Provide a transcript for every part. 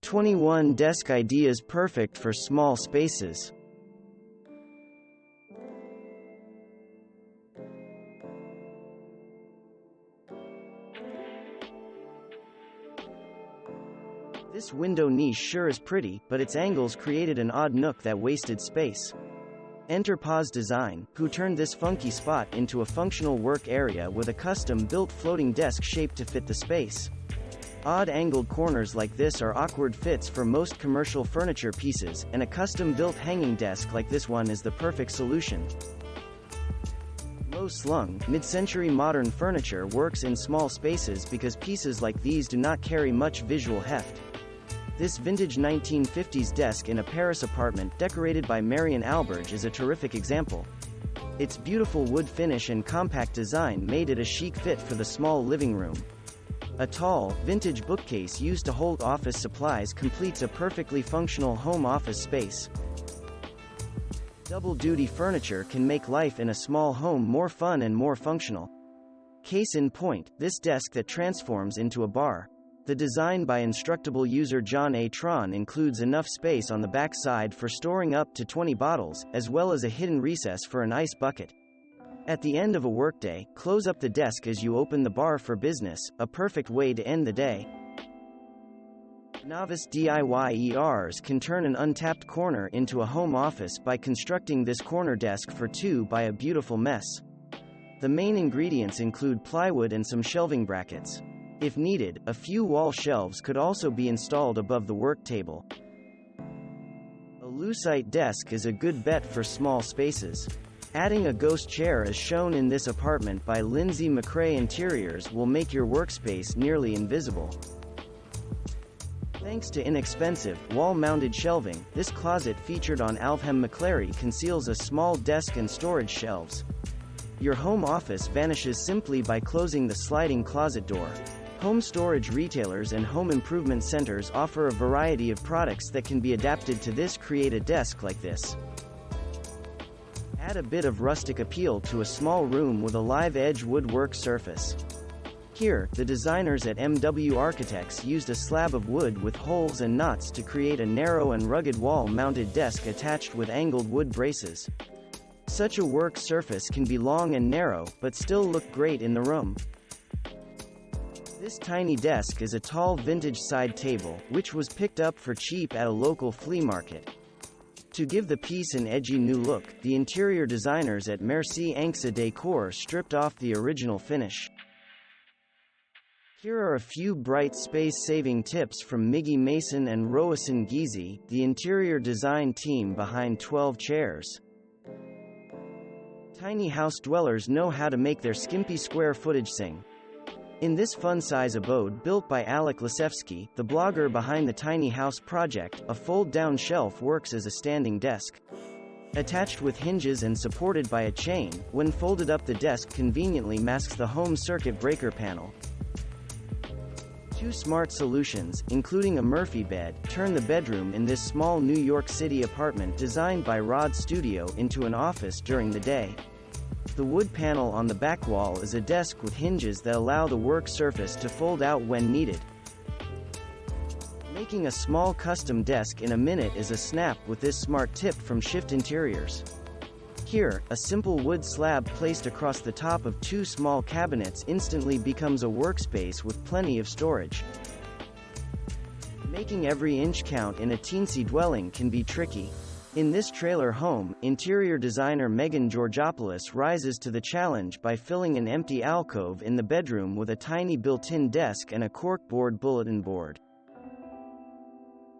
21 Desk Ideas perfect for small spaces. This window niche sure is pretty, but its angles created an odd nook that wasted space. Enter Pause Design, who turned this funky spot into a functional work area with a custom-built floating desk shaped to fit the space. Odd-angled corners like this are awkward fits for most commercial furniture pieces, and a custom-built hanging desk like this one is the perfect solution. Low-slung, mid-century-modern furniture works in small spaces because pieces like these do not carry much visual heft. This vintage 1950s desk in a Paris apartment decorated by Marion Alberge is a terrific example. Its beautiful wood finish and compact design made it a chic fit for the small living room. A tall, vintage bookcase used to hold office supplies completes a perfectly functional home office space. Double-duty furniture can make life in a small home more fun and more functional. Case in point, this desk that transforms into a bar. The design by instructable user John A. Tron includes enough space on the back side for storing up to 20 bottles, as well as a hidden recess for an ice bucket. At the end of a workday, close up the desk as you open the bar for business, a perfect way to end the day. Novice DIYers can turn an untapped corner into a home office by constructing this corner desk for two by a beautiful mess. The main ingredients include plywood and some shelving brackets. If needed, a few wall shelves could also be installed above the work table. A Lucite desk is a good bet for small spaces. Adding a ghost chair as shown in this apartment by Lindsay McCrae Interiors will make your workspace nearly invisible. Thanks to inexpensive, wall-mounted shelving, this closet featured on Alvhem McClary conceals a small desk and storage shelves. Your home office vanishes simply by closing the sliding closet door. Home storage retailers and home improvement centers offer a variety of products that can be adapted to this. Create a desk like this. Add a bit of rustic appeal to a small room with a live-edge woodwork surface. Here, the designers at MW Architects used a slab of wood with holes and knots to create a narrow and rugged wall-mounted desk attached with angled wood braces. Such a work surface can be long and narrow, but still look great in the room. This tiny desk is a tall vintage side table, which was picked up for cheap at a local flea market. To give the piece an edgy new look, the interior designers at Merci Anxa Décor stripped off the original finish. Here are a few bright space-saving tips from Miggy Mason and Rowason Gizi, the interior design team behind 12 Chairs. Tiny house dwellers know how to make their skimpy square footage sing. In this fun-size abode built by Alek Lasevsky, the blogger behind the Tiny House Project, a fold-down shelf works as a standing desk. Attached with hinges and supported by a chain, when folded up the desk conveniently masks the home circuit breaker panel. Two smart solutions, including a Murphy bed, turn the bedroom in this small New York City apartment designed by Rod Studio into an office during the day. The wood panel on the back wall is a desk with hinges that allow the work surface to fold out when needed. Making a small custom desk in a minute is a snap with this smart tip from Shift Interiors. Here, a simple wood slab placed across the top of two small cabinets instantly becomes a workspace with plenty of storage. Making every inch count in a teensy dwelling can be tricky. In this trailer home, interior designer Megan Georgopoulos rises to the challenge by filling an empty alcove in the bedroom with a tiny built-in desk and a corkboard bulletin board.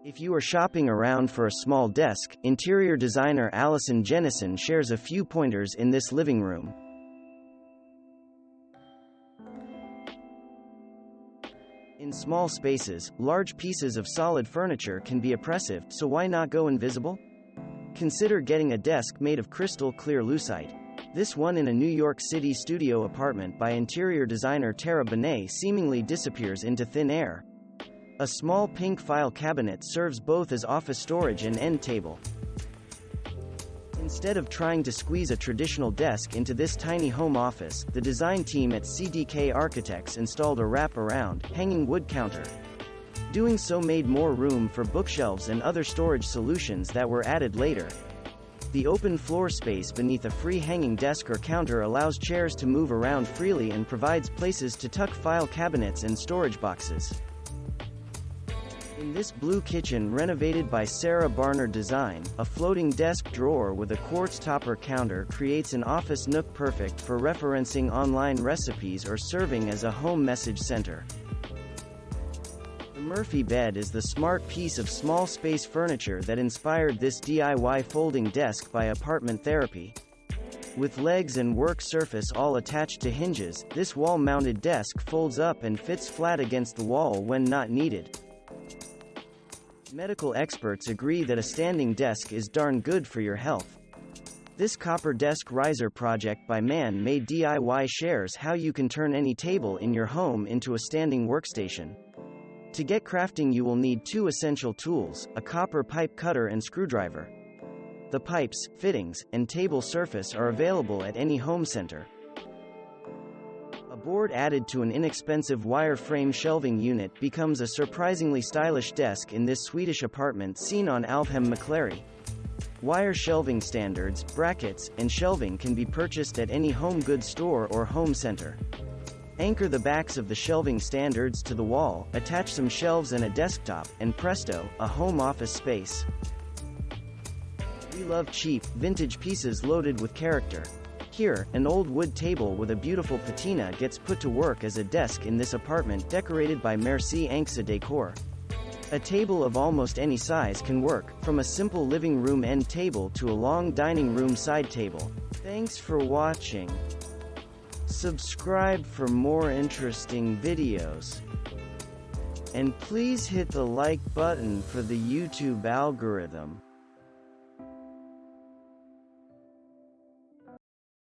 If you are shopping around for a small desk, interior designer Allison Jennison shares a few pointers in this living room. In small spaces, large pieces of solid furniture can be oppressive, so why not go invisible? Consider getting a desk made of crystal clear lucite. This one in a New York City studio apartment by interior designer Tara Benet seemingly disappears into thin air. A small pink file cabinet serves both as office storage and end table. Instead of trying to squeeze a traditional desk into this tiny home office, the design team at CDK Architects installed a wrap-around, hanging wood counter. Doing so made more room for bookshelves and other storage solutions that were added later. The open floor space beneath a free hanging desk or counter allows chairs to move around freely and provides places to tuck file cabinets and storage boxes. In this blue kitchen renovated by Sarah Barner Design, a floating desk drawer with a quartz topper counter creates an office nook perfect for referencing online recipes or serving as a home message center. The Murphy bed is the smart piece of small space furniture that inspired this DIY folding desk by Apartment Therapy. With legs and work surface all attached to hinges, this wall-mounted desk folds up and fits flat against the wall when not needed. Medical experts agree that a standing desk is darn good for your health. This copper desk riser project by Man-Made DIY shares how you can turn any table in your home into a standing workstation. To get crafting you will need two essential tools, a copper pipe cutter and screwdriver. The pipes, fittings, and table surface are available at any home center. A board added to an inexpensive wire-frame shelving unit becomes a surprisingly stylish desk in this Swedish apartment seen on Alcove McClary. Wire shelving standards, brackets, and shelving can be purchased at any home goods store or home center. Anchor the backs of the shelving standards to the wall, attach some shelves and a desktop, and presto, a home office space. We love cheap, vintage pieces loaded with character. Here, an old wood table with a beautiful patina gets put to work as a desk in this apartment decorated by Merci Anxa Decor. A table of almost any size can work, from a simple living room end table to a long dining room side table. Thanks for watching. Subscribe for more interesting videos. And please hit the like button for the YouTube algorithm.